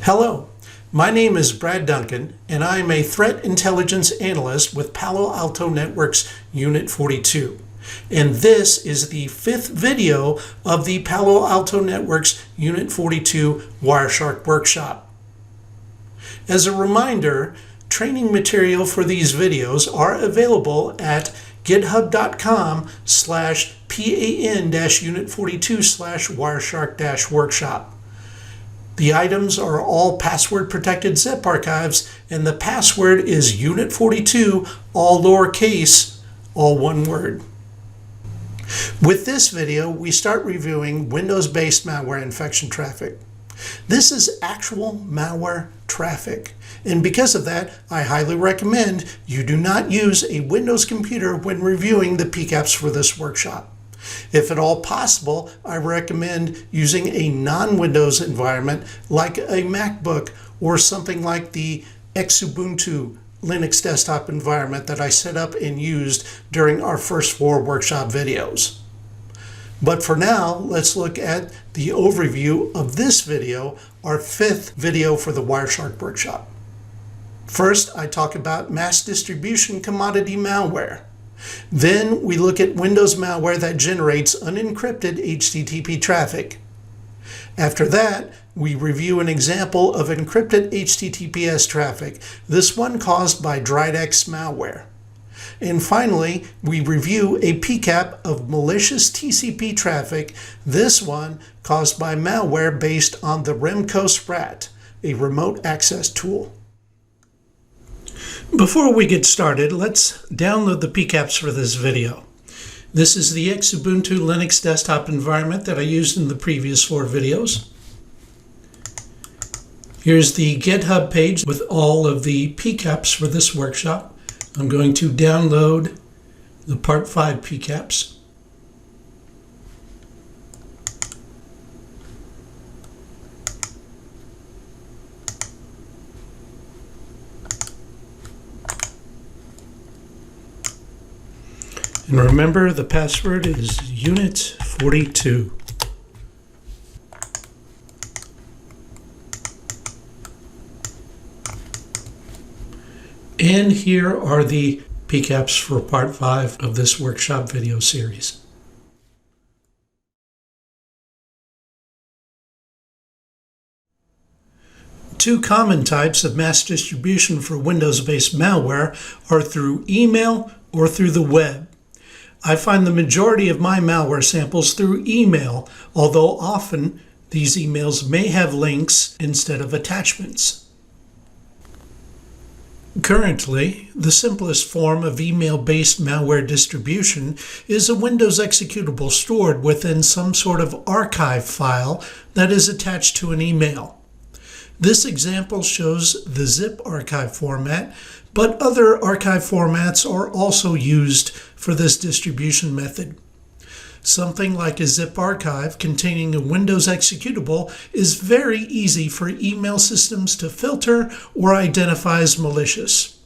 Hello, my name is Brad Duncan, and I am a Threat Intelligence Analyst with Palo Alto Networks Unit 42. And this is the fifth video of the Palo Alto Networks Unit 42 Wireshark workshop. As a reminder, training material for these videos are available at github.com/pan-unit42/wireshark-workshop. The items are all password protected zip archives, and the password is Unit 42, all lowercase, all one word. With this video, we start reviewing Windows-based malware infection traffic. This is actual malware traffic, and because of that, I highly recommend you do not use a Windows computer when reviewing the PCAPs for this workshop. If at all possible, I recommend using a non-Windows environment like a MacBook or something like the Ubuntu Linux desktop environment that I set up and used during our first 4 workshop videos. But for now, let's look at the overview of this video, our 5th video for the Wireshark workshop. First, I talk about mass distribution commodity malware. Then we look at Windows malware that generates unencrypted HTTP traffic. After that, we review an example of encrypted HTTPS traffic, this one caused by Dridex malware. And finally, we review a PCAP of malicious TCP traffic, this one caused by malware based on the Remcos RAT, a remote access tool. Before we get started, let's download the PCAPs for this video. This is the Ubuntu Linux desktop environment that I used in the previous 4 videos. Here's the GitHub page with all of the PCAPs for this workshop. I'm going to download the Part 5 PCAPs. And remember, the password is Unit 42. And here are the PCAPs for Part 5 of this workshop video series. Two common types of mass distribution for Windows-based malware are through email or through the web. I find the majority of my malware samples through email, although often these emails may have links instead of attachments. Currently, the simplest form of email-based malware distribution is a Windows executable stored within some sort of archive file that is attached to an email. This example shows the zip archive format, but other archive formats are also used for this distribution method. Something like a zip archive containing a Windows executable is very easy for email systems to filter or identify as malicious.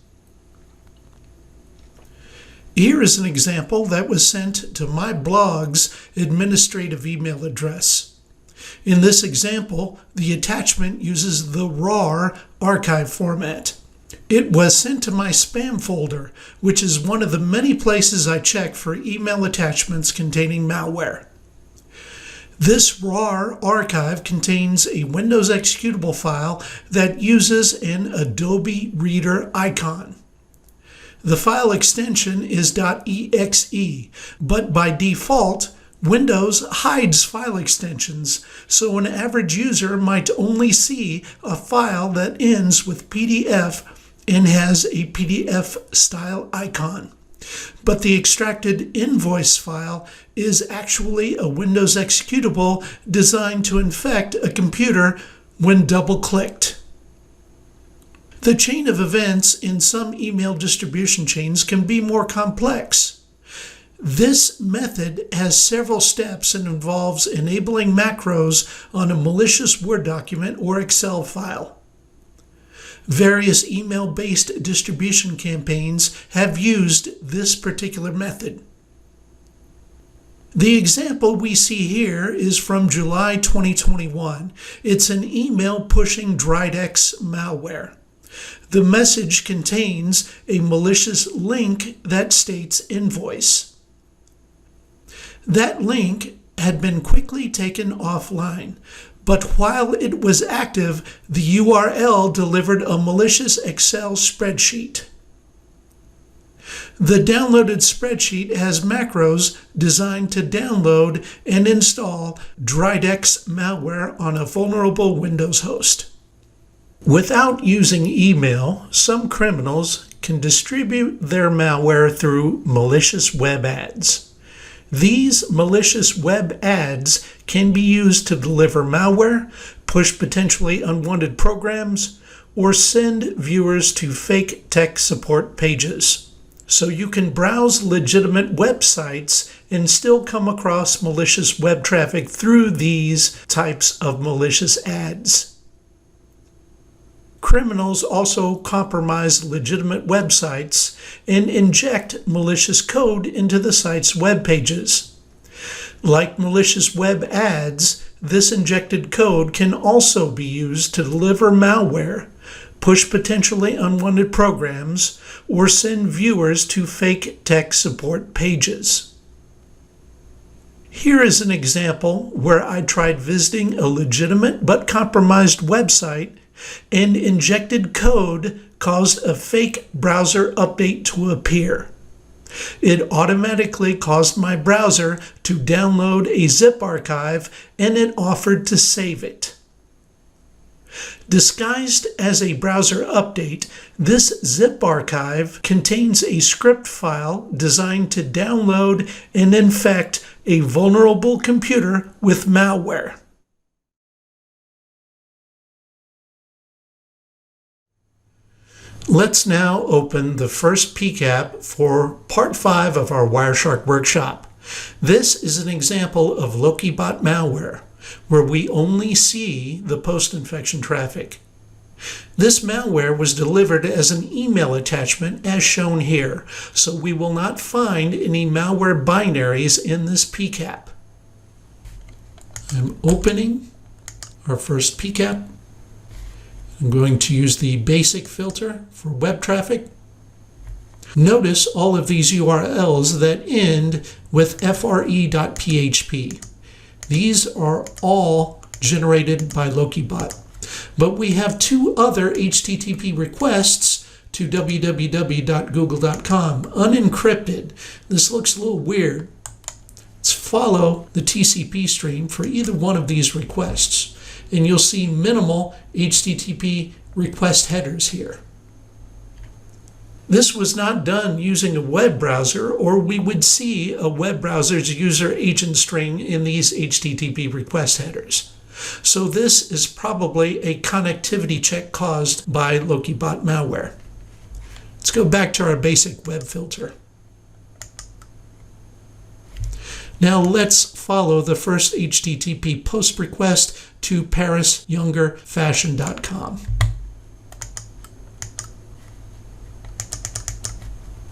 Here is an example that was sent to my blog's administrative email address. In this example, the attachment uses the RAR archive format. It was sent to my spam folder, which is one of the many places I check for email attachments containing malware. This RAR archive contains a Windows executable file that uses an Adobe Reader icon. The file extension is .exe, but by default, Windows hides file extensions, so an average user might only see a file that ends with PDF and has a PDF style icon. But the extracted invoice file is actually a Windows executable designed to infect a computer when double-clicked. The chain of events in some email distribution chains can be more complex. This method has several steps and involves enabling macros on a malicious Word document or Excel file. Various email-based distribution campaigns have used this particular method. The example we see here is from July 2021. It's an email pushing Dridex malware. The message contains a malicious link that states invoice. That link had been quickly taken offline, but while it was active, the URL delivered a malicious Excel spreadsheet. The downloaded spreadsheet has macros designed to download and install Dridex malware on a vulnerable Windows host. Without using email, some criminals can distribute their malware through malicious web ads. These malicious web ads can be used to deliver malware, push potentially unwanted programs, or send viewers to fake tech support pages. So you can browse legitimate websites and still come across malicious web traffic through these types of malicious ads. Criminals also compromise legitimate websites and inject malicious code into the site's web pages. Like malicious web ads, this injected code can also be used to deliver malware, push potentially unwanted programs, or send viewers to fake tech support pages. Here is an example where I tried visiting a legitimate but compromised website and injected code caused a fake browser update to appear. It automatically caused my browser to download a zip archive and it offered to save it. Disguised as a browser update, this zip archive contains a script file designed to download and infect a vulnerable computer with malware. Let's now open the first PCAP for Part 5 of our Wireshark workshop. This is an example of Lokibot malware, where we only see the post-infection traffic. This malware was delivered as an email attachment as shown here, so we will not find any malware binaries in this PCAP. I'm opening our first PCAP. I'm going to use the basic filter for web traffic. Notice all of these URLs that end with fre.php. These are all generated by Lokibot. But we have two other HTTP requests to www.google.com, unencrypted. This looks a little weird. Let's follow the TCP stream for either one of these requests, and you'll see minimal HTTP request headers here. This was not done using a web browser, or we would see a web browser's user agent string in these HTTP request headers. So this is probably a connectivity check caused by Lokibot malware. Let's go back to our basic web filter. Now let's follow the first HTTP post request to parisyungerfashion.com.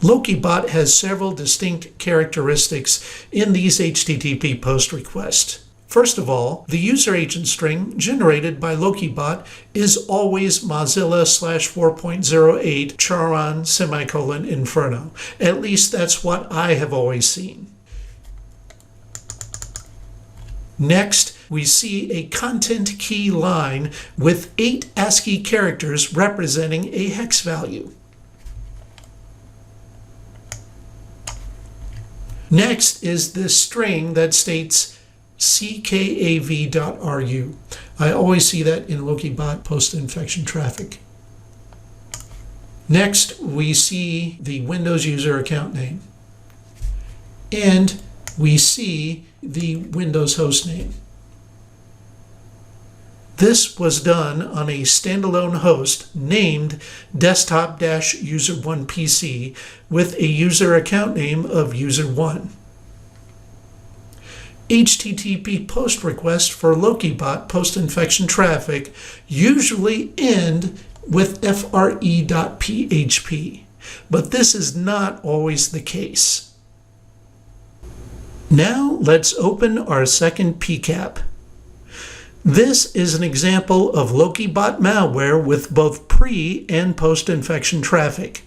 Lokibot has several distinct characteristics in these HTTP post requests. First of all, the user agent string generated by Lokibot is always Mozilla /4.08 charon :inferno. At least that's what I have always seen. Next, we see a content key line with 8 ASCII characters representing a hex value. Next is this string that states ckav.ru. I always see that in Lokibot post-infection traffic. Next, we see the Windows user account name. And we see the Windows host name. This was done on a standalone host named desktop-user1pc with a user account name of user1. HTTP post requests for Lokibot post-infection traffic usually end with fre.php, but this is not always the case. Now let's open our second PCAP. This is an example of Lokibot malware with both pre- and post-infection traffic.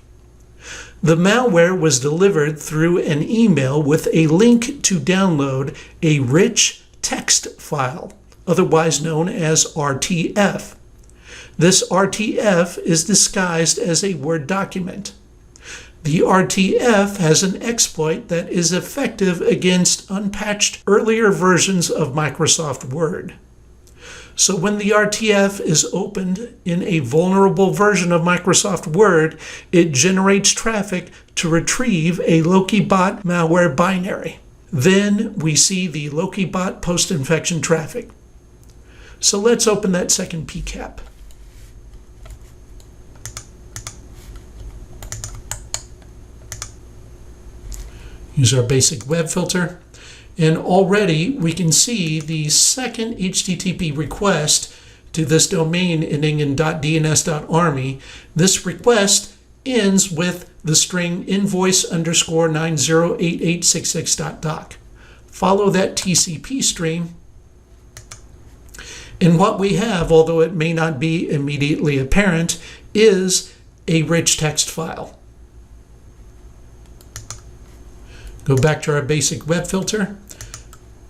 The malware was delivered through an email with a link to download a rich text file, otherwise known as RTF. This RTF is disguised as a Word document. The RTF has an exploit that is effective against unpatched earlier versions of Microsoft Word. So when the RTF is opened in a vulnerable version of Microsoft Word, it generates traffic to retrieve a Lokibot malware binary. Then we see the Lokibot post-infection traffic. So let's open that second PCAP. Use our basic web filter. And already we can see the second HTTP request to this domain ending in .dns.army. This request ends with the string invoice_908866.doc. Follow that TCP stream. And what we have, although it may not be immediately apparent, is a rich text file. Go back to our basic web filter.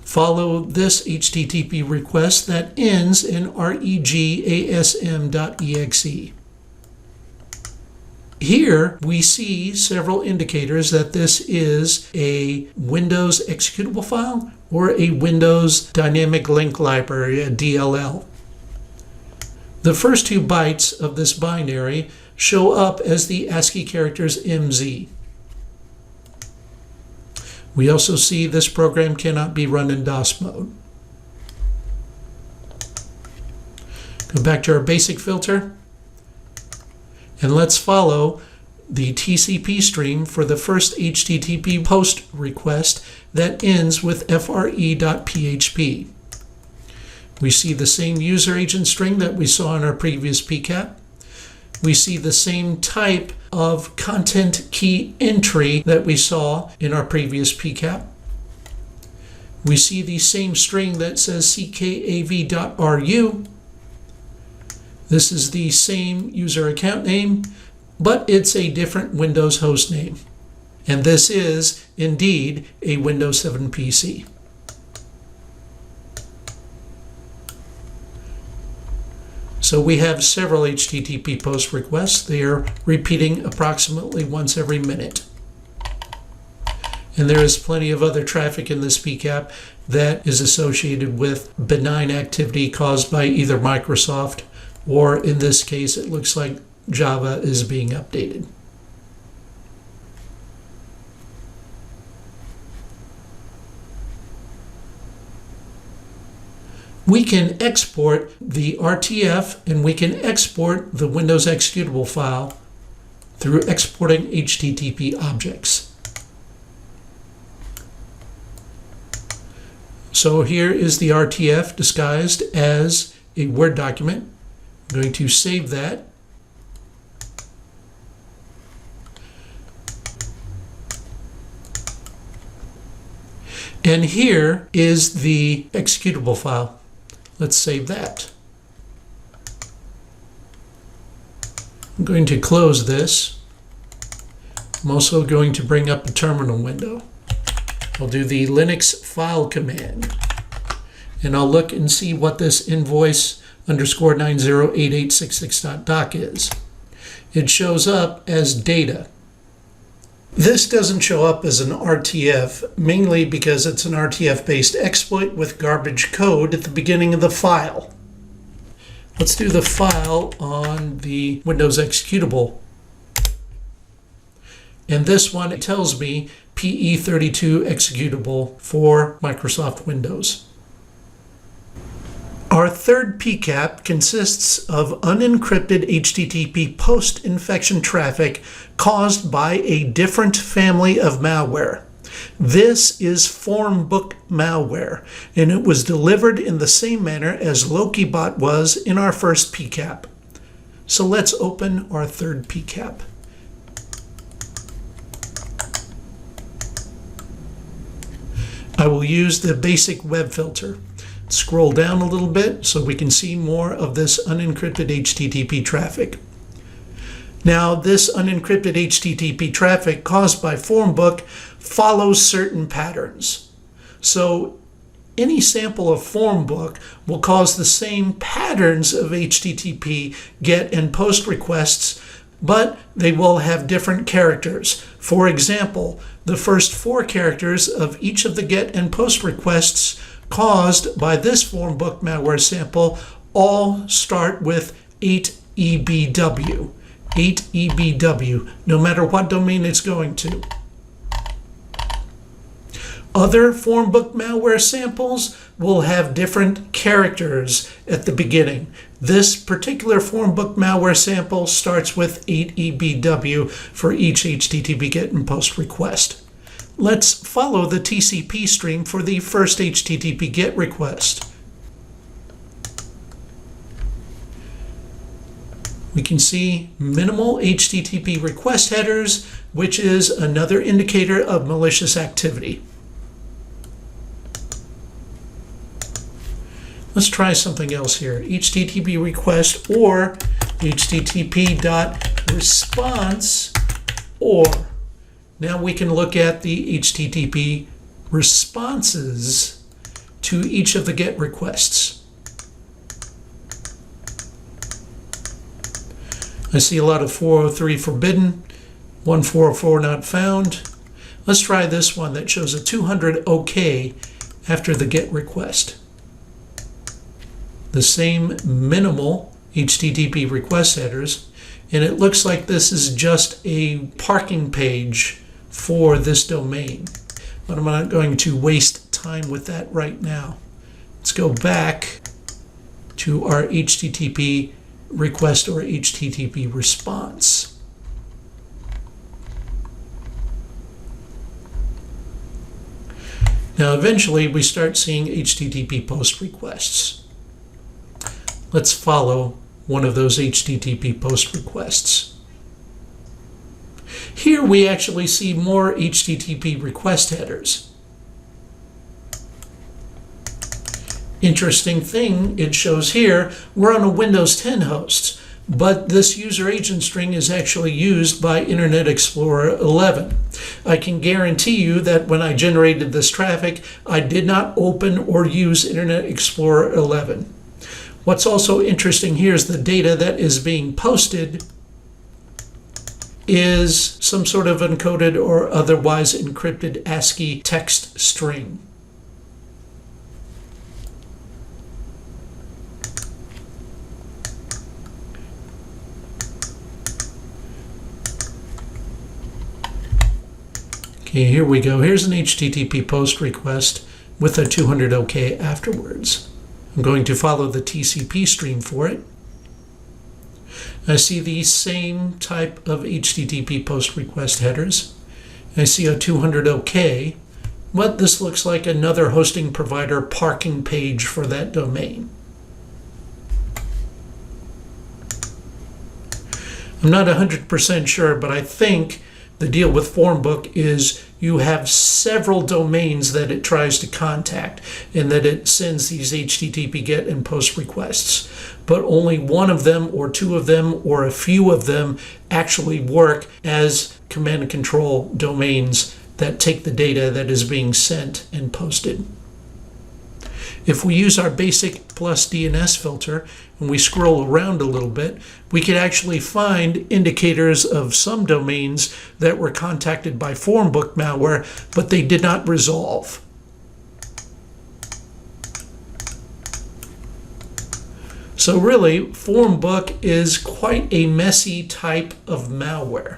Follow this HTTP request that ends in regasm.exe. Here we see several indicators that this is a Windows executable file or a Windows Dynamic Link Library, a DLL. The first 2 bytes of this binary show up as the ASCII characters MZ. We also see this program cannot be run in DOS mode. Go back to our basic filter, and let's follow the TCP stream for the first HTTP post request that ends with fre.php. We see the same user agent string that we saw in our previous PCAP. We see the same type of content key entry that we saw in our previous PCAP. We see the same string that says ckav.ru. This is the same user account name, but it's a different Windows host name. And this is indeed a Windows 7 PC. So we have several HTTP post requests. They are repeating approximately once every minute. And there is plenty of other traffic in this PCAP that is associated with benign activity caused by either Microsoft or, in this case, it looks like Java is being updated. We can export the RTF and we can export the Windows executable file through exporting HTTP objects. So here is the RTF disguised as a Word document. I'm going to save that. And here is the executable file. Let's save that. I'm going to close this. I'm also going to bring up a terminal window. I'll do the Linux file command, and I'll look and see what this invoice_908866.doc is. It shows up as data. This doesn't show up as an RTF, mainly because it's an RTF-based exploit with garbage code at the beginning of the file. Let's do the file on the Windows executable. And this one tells me PE32 executable for Microsoft Windows. Our third PCAP consists of unencrypted HTTP post-infection traffic caused by a different family of malware. This is formbook malware, and it was delivered in the same manner as Lokibot was in our first PCAP. So let's open our third PCAP. I will use the basic web filter. Scroll down a little bit so we can see more of this unencrypted HTTP traffic. Now, this unencrypted HTTP traffic caused by Formbook follows certain patterns. So any sample of Formbook will cause the same patterns of HTTP GET and POST requests, but they will have different characters. For example, the first 4 characters of each of the GET and POST requests caused by this Formbook malware sample all start with 8EBW. 8EBW, no matter what domain it's going to. Other Formbook malware samples will have different characters at the beginning. This particular Formbook malware sample starts with 8EBW for each HTTP GET and POST request. Let's follow the TCP stream for the first HTTP GET request. We can see minimal HTTP request headers, which is another indicator of malicious activity. Let's try something else here. HTTP request or http.response or. Now we can look at the HTTP responses to each of the GET requests. I see a lot of 403 forbidden, 1404 not found. Let's try this one that shows a 200 OK after the GET request. The same minimal HTTP request headers, and it looks like this is just a parking page for this domain. But I'm not going to waste time with that right now. Let's go back to our HTTP request or HTTP response. Now eventually we start seeing HTTP post requests. Let's follow one of those HTTP post requests. Here we actually see more HTTP request headers. Interesting thing it shows here, we're on a Windows 10 host, but this user agent string is actually used by Internet Explorer 11. I can guarantee you that when I generated this traffic, I did not open or use Internet Explorer 11. What's also interesting here is the data that is being posted is some sort of encoded or otherwise encrypted ASCII text string. Okay, here we go. Here's an HTTP post request with a 200 OK afterwards. I'm going to follow the TCP stream for it. I see the same type of HTTP post request headers. I see a 200 OK, but this looks like another hosting provider parking page for that domain. I'm not 100% sure, but I think the deal with Formbook is you have several domains that it tries to contact and that it sends these HTTP GET and POST requests, but only one of them or two of them or a few of them actually work as command and control domains that take the data that is being sent and posted. If we use our basic plus DNS filter and we scroll around a little bit, we could actually find indicators of some domains that were contacted by Formbook malware, but they did not resolve. So really, Formbook is quite a messy type of malware.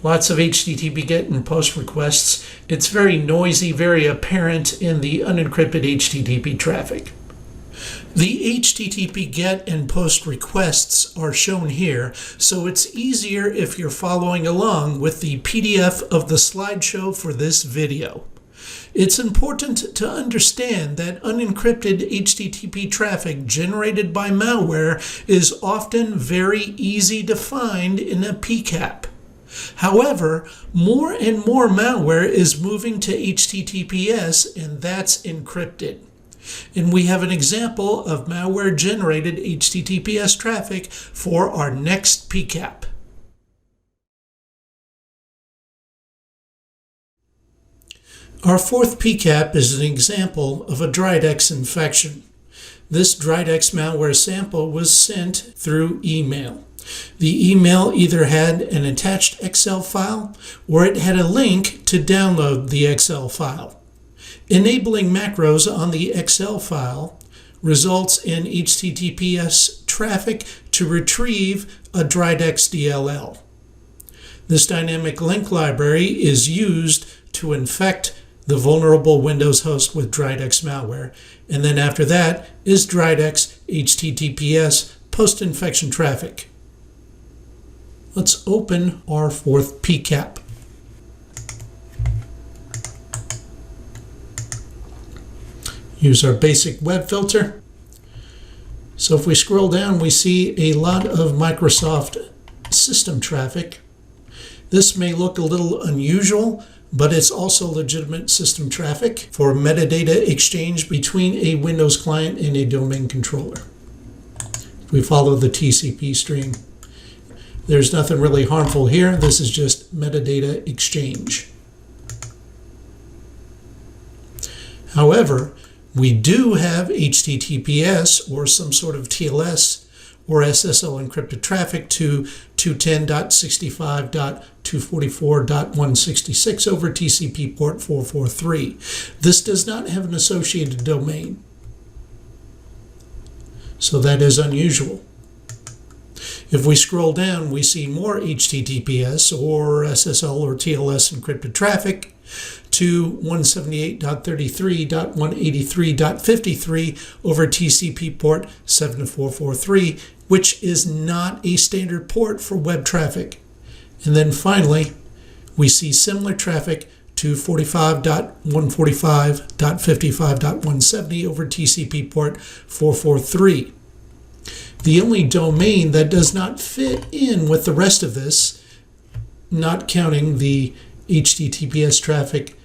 Lots of HTTP GET and POST requests. It's very noisy, very apparent in the unencrypted HTTP traffic. The HTTP GET and POST requests are shown here, so it's easier if you're following along with the PDF of the slideshow for this video. It's important to understand that unencrypted HTTP traffic generated by malware is often very easy to find in a PCAP. However, more and more malware is moving to HTTPS, and that's encrypted. And we have an example of malware-generated HTTPS traffic for our next PCAP. Our fourth PCAP is an example of a Dridex infection. This Dridex malware sample was sent through email. The email either had an attached Excel file or it had a link to download the Excel file. Enabling macros on the Excel file results in HTTPS traffic to retrieve a Dridex DLL. This dynamic link library is used to infect the vulnerable Windows host with Dridex malware, and then after that is Dridex HTTPS post-infection traffic. Let's open our fourth PCAP. Use our basic web filter. So if we scroll down, we see a lot of Microsoft system traffic. This may look a little unusual, but it's also legitimate system traffic for metadata exchange between a Windows client and a domain controller. If we follow the TCP stream, there's nothing really harmful here. This is just metadata exchange. However, we do have HTTPS or some sort of TLS or SSL encrypted traffic to 210.65.244.166 over TCP port 443. This does not have an associated domain, so that is unusual. If we scroll down, we see more HTTPS or SSL or TLS encrypted traffic to 178.33.183.53 over TCP port 72443, which is not a standard port for web traffic. And then finally, we see similar traffic to 45.145.55.170 over TCP port 443. The only domain that does not fit in with the rest of this, not counting the HTTPS traffic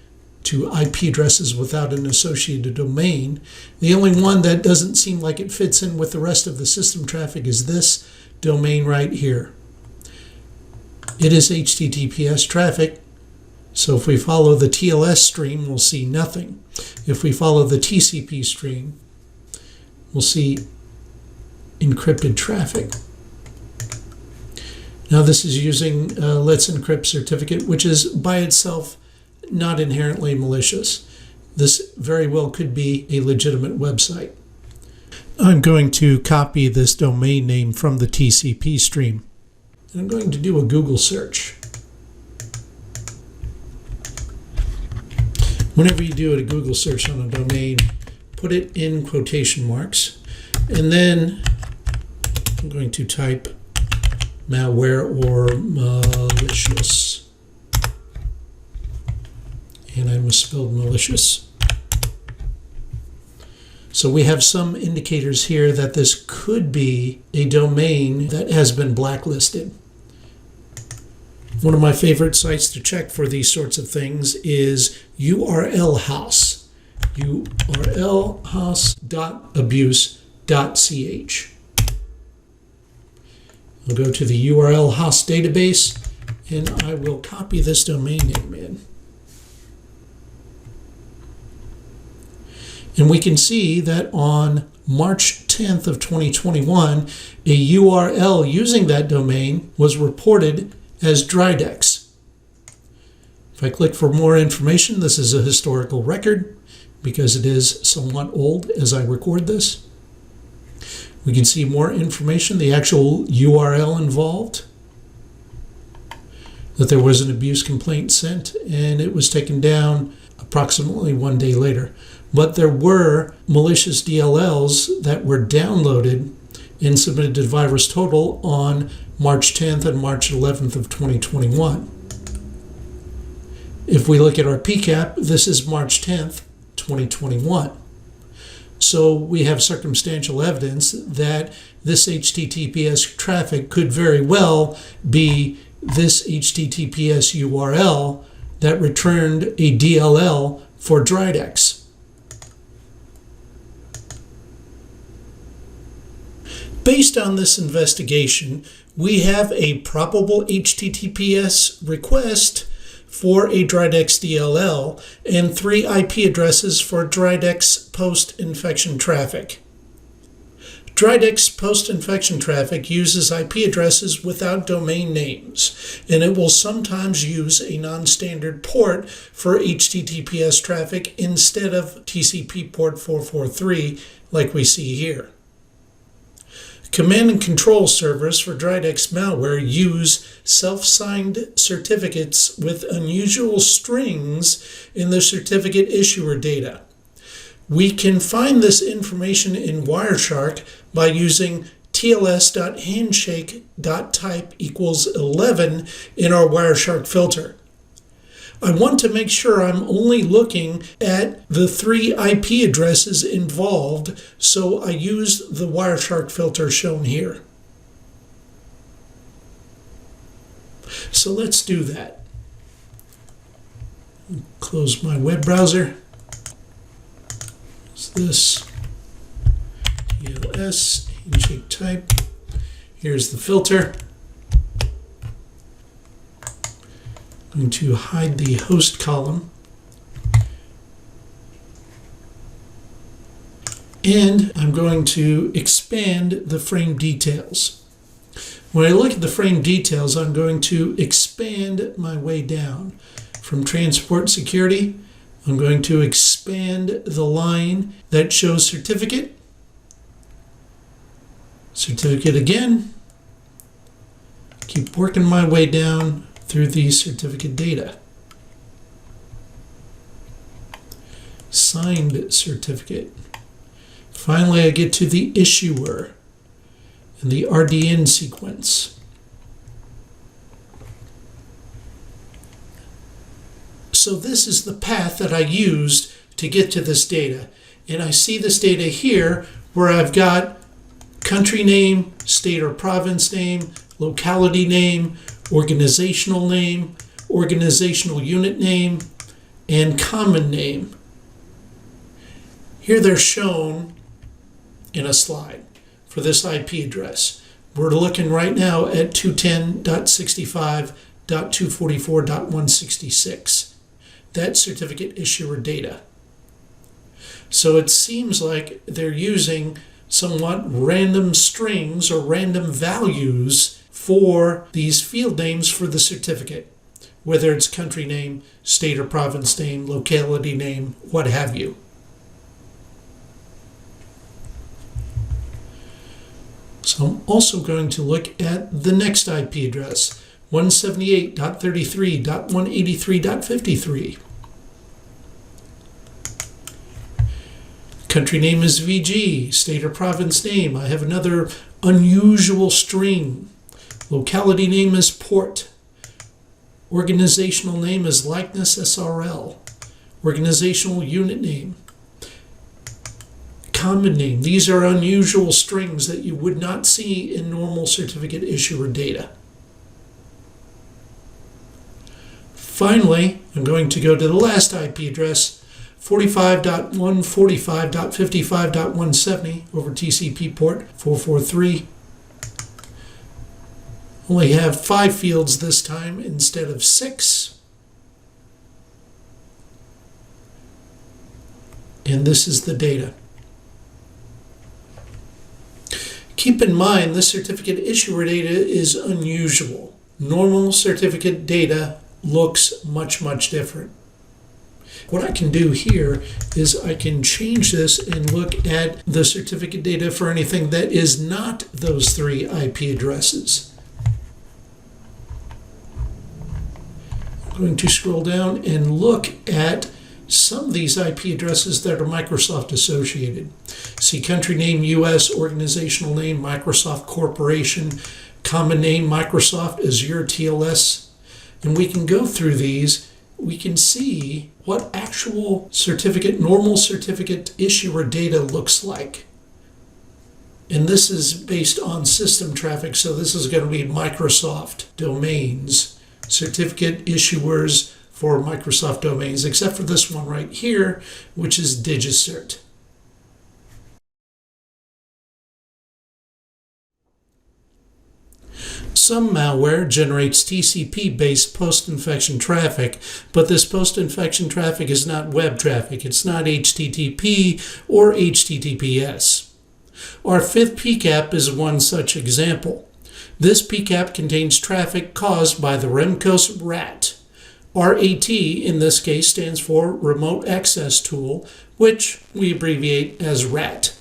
to IP addresses without an associated domain, the only one that doesn't seem like it fits in with the rest of the system traffic is this domain right here. It is HTTPS traffic, so if we follow the TLS stream, we'll see nothing. If we follow the TCP stream, we'll see encrypted traffic. Now this is using Let's Encrypt certificate, which is by itself not inherently malicious. This very well could be a legitimate website. I'm going to copy this domain name from the TCP stream. And I'm going to do a Google search. Whenever you do a Google search on a domain, put it in quotation marks, and then I'm going to type malware or malicious. And I misspelled malicious. So we have some indicators here that this could be a domain that has been blacklisted. One of my favorite sites to check for these sorts of things is URL House. urlhouse.abuse.ch. I'll go to the URL House database and I will copy this domain name in. And we can see that on March 10th of 2021, a URL using that domain was reported as Dridex. If I click for more information, this is a historical record because it is somewhat old as I record this. We can see more information, the actual URL involved, that there was an abuse complaint sent and it was taken down approximately 1 day later. But there were malicious DLLs that were downloaded and submitted to VirusTotal on March 10th and March 11th of 2021. If we look at our PCAP, this is March 10th, 2021. So we have circumstantial evidence that this HTTPS traffic could very well be this HTTPS URL that returned a DLL for Dridex. Based on this investigation, we have a probable HTTPS request for a Dridex DLL and 3 IP addresses for Dridex post-infection traffic. Dridex post-infection traffic uses IP addresses without domain names, and it will sometimes use a non-standard port for HTTPS traffic instead of TCP port 443 like we see here. Command and control servers for Dridex malware use self-signed certificates with unusual strings in the certificate issuer data. We can find this information in Wireshark by using tls.handshake.type equals 11 in our Wireshark filter. I want to make sure I'm only looking at the 3 IP addresses involved, so I use the Wireshark filter shown here. So let's do that. Close my web browser. Is this TLS handshake type? Here's the filter. I'm going to hide the host column. And I'm going to expand the frame details. When I look at the frame details, I'm going to expand my way down. From transport security, I'm going to expand the line that shows certificate. Certificate again. Keep working my way down through the certificate data. Signed certificate. Finally, I get to the issuer and the RDN sequence. So this is the path that I used to get to this data. And I see this data here where I've got country name, state or province name, locality name, organizational name, organizational unit name, and common name. Here they're shown in a slide for this IP address. We're looking right now at 210.65.244.166. That's certificate issuer data. So it seems like they're using somewhat random strings or random values for these field names for the certificate, whether it's country name, state or province name, locality name, what have you. So I'm also going to look at the next IP address, 178.33.183.53. Country name is VG, state or province name. I have another unusual string. Locality name is port. Organizational name is likeness SRL. Organizational unit name. Common name. These are unusual strings that you would not see in normal certificate issuer data. Finally, I'm going to go to the last IP address, 45.145.55.170 over TCP port 443. Only have 5 fields this time instead of 6. And this is the data. Keep in mind, this certificate issuer data is unusual. Normal certificate data looks much, much different. What I can do here is I can change this and look at the certificate data for anything that is not those 3 IP addresses. I'm going to scroll down and look at some of these IP addresses that are Microsoft associated. See country name US, organizational name Microsoft Corporation, common name Microsoft Azure TLS. And we can go through these. We can see what actual certificate, normal certificate issuer data looks like. And this is based on system traffic, so this is going to be Microsoft domains, certificate issuers for Microsoft domains, except for this one right here, which is DigiCert. Some malware generates TCP-based post-infection traffic, but this post-infection traffic is not web traffic. It's not HTTP or HTTPS. Our fifth PCAP is one such example. This PCAP contains traffic caused by the Remcos RAT. RAT in this case stands for Remote Access Tool, which we abbreviate as RAT.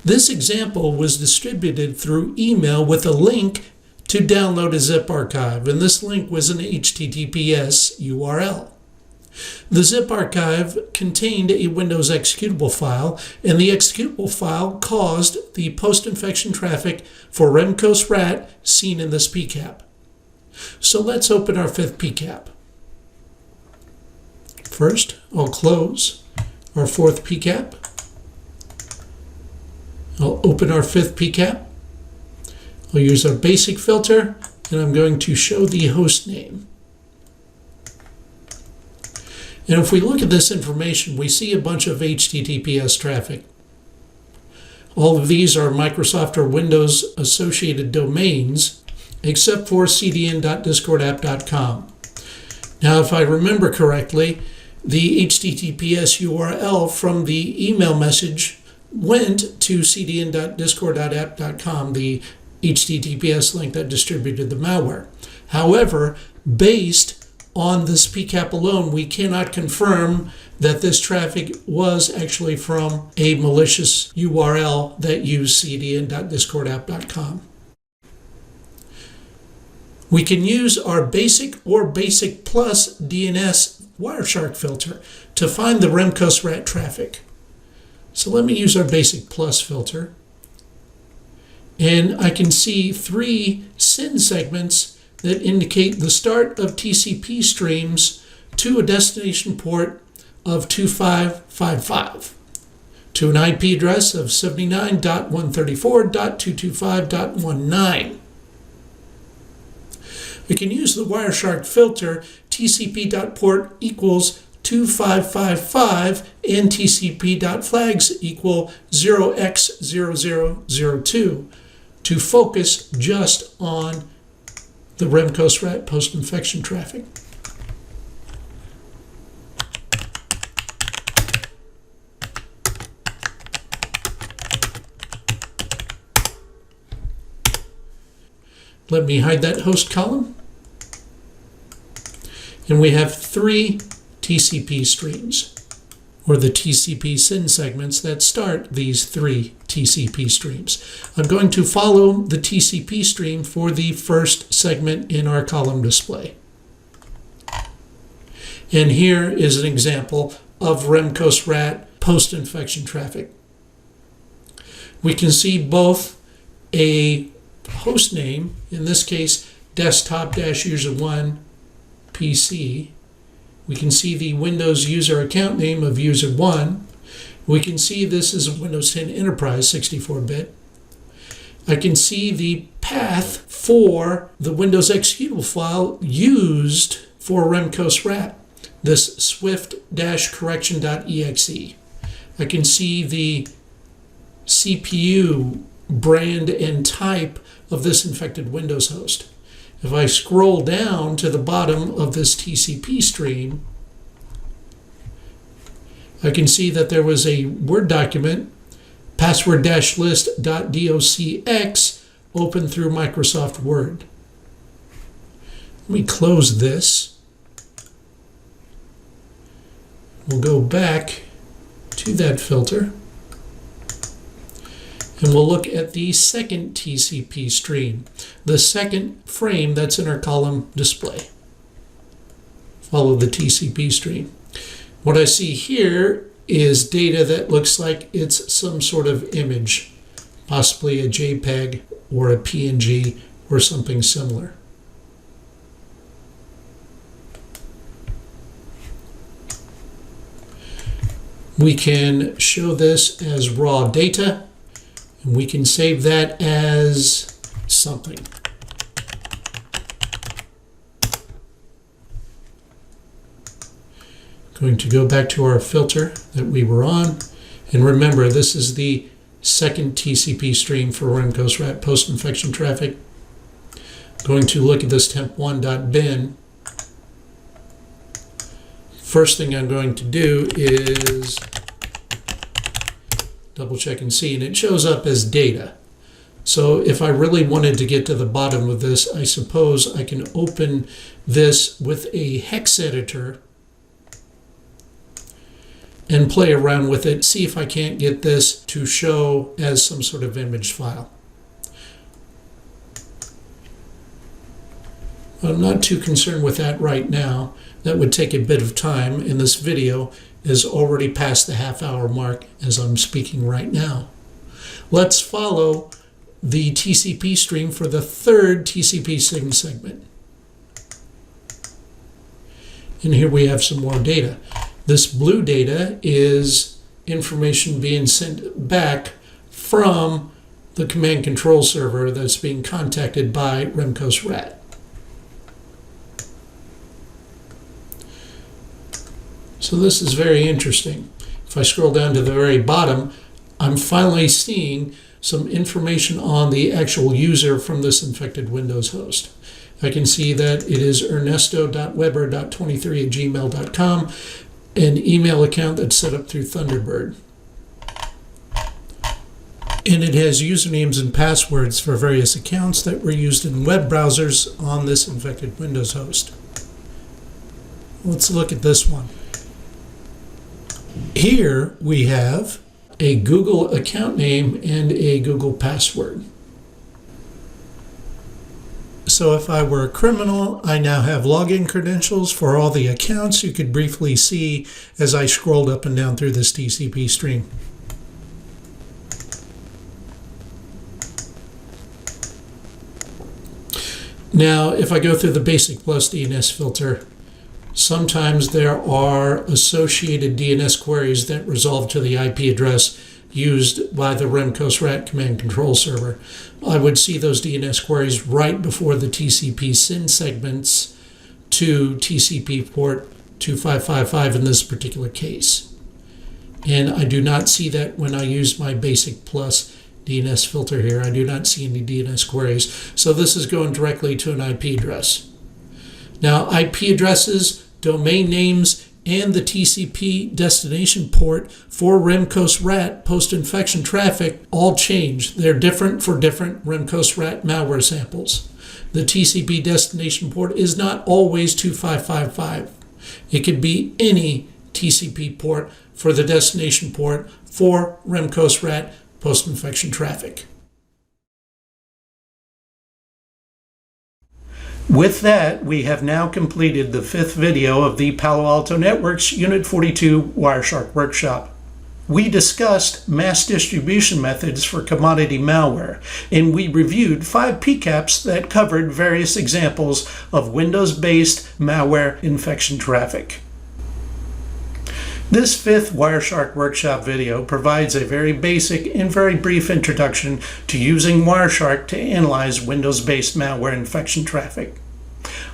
This example was distributed through email with a link to download a zip archive, and this link was an HTTPS URL. The zip archive contained a Windows executable file, and the executable file caused the post-infection traffic for Remcos RAT seen in this PCAP. So let's open our fifth PCAP. First, I'll close our fourth PCAP. I'll open our fifth PCAP. I'll use our basic filter, and I'm going to show the host name. And if we look at this information, we see a bunch of HTTPS traffic. All of these are Microsoft or Windows associated domains, except for cdn.discordapp.com. Now, if I remember correctly, the HTTPS URL from the email message went to cdn.discord.app.com, the HTTPS link that distributed the malware. However, based on this PCAP alone, we cannot confirm that this traffic was actually from a malicious URL that used cdn.discordapp.com. We can use our basic or basic plus DNS Wireshark filter to find the Remcos RAT traffic. So let me use our basic plus filter. And I can see 3 SYN segments that indicate the start of TCP streams to a destination port of 2555, to an IP address of 79.134.225.19. We can use the Wireshark filter tcp.port equals 2555 and tcp.flags equal 0x0002 to focus just on the Remcos RAT post-infection traffic. Let me hide that host column. And we have 3 TCP streams, or the TCP SYN segments that start these 3 TCP streams. I'm going to follow the TCP stream for the first segment in our column display. And here is an example of Remcos RAT post-infection traffic. We can see both a host name, in this case desktop-user1 PC. We can see the Windows user account name of user1. We can see this is a Windows 10 Enterprise 64-bit. I can see the path for the Windows executable file used for Remcos RAT, this swift-correction.exe. I can see the CPU brand and type of this infected Windows host. If I scroll down to the bottom of this TCP stream, I can see that there was a Word document, password-list.docx, open through Microsoft Word. Let me close this. We'll go back to that filter, and we'll look at the second TCP stream, the second frame that's in our column display. Follow the TCP stream. What I see here is data that looks like it's some sort of image, possibly a JPEG or a PNG or something similar. We can show this as raw data, And we can save that as something. Going to go back to our filter that we were on. And remember, this is the second TCP stream for Remcos RAT post-infection traffic. Going to look at this temp1.bin. First thing I'm going to do is double check and see, and it shows up as data. So if I really wanted to get to the bottom of this, I suppose I can open this with a hex editor and play around with it, see if I can't get this to show as some sort of image file. I'm not too concerned with that right now. That would take a bit of time, and this video is already past the half-hour mark as I'm speaking right now. Let's follow the TCP stream for the third TCP SIG segment. And here we have some more data. This blue data is information being sent back from the command control server that's being contacted by Remcos RAT. So this is very interesting. If I scroll down to the very bottom, I'm finally seeing some information on the actual user from this infected Windows host. I can see that it is ernesto.weber.23@gmail.com, an email account that's set up through Thunderbird. And it has usernames and passwords for various accounts that were used in web browsers on this infected Windows host. Let's look at this one. Here we have a Google account name and a Google password. So if I were a criminal, I now have login credentials for all the accounts you could briefly see as I scrolled up and down through this TCP stream. Now, if I go through the basic plus DNS filter, sometimes there are associated DNS queries that resolve to the IP address used by the Remcos RAT command control server. I would see those DNS queries right before the TCP SYN segments to TCP port 2555 in this particular case. And I do not see that when I use my basic plus DNS filter here. I do not see any DNS queries. So this is going directly to an IP address. Now, IP addresses, domain names, and the TCP destination port for Remcos RAT post-infection traffic all change. They're different for different Remcos RAT malware samples. The TCP destination port is not always 2555. It could be any TCP port for the destination port for Remcos RAT post-infection traffic. With that, we have now completed the 5th video of the Palo Alto Networks Unit 42 Wireshark workshop. We discussed mass distribution methods for commodity malware, and we reviewed 5 PCAPs that covered various examples of Windows-based malware infection traffic. This 5th Wireshark workshop video provides a very basic and very brief introduction to using Wireshark to analyze Windows-based malware infection traffic.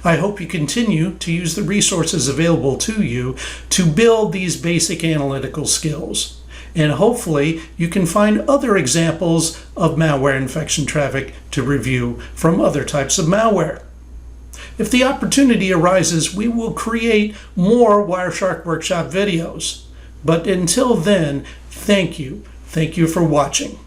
I hope you continue to use the resources available to you to build these basic analytical skills. And hopefully you can find other examples of malware infection traffic to review from other types of malware. If the opportunity arises, we will create more Wireshark workshop videos. But until then, thank you. Thank you for watching.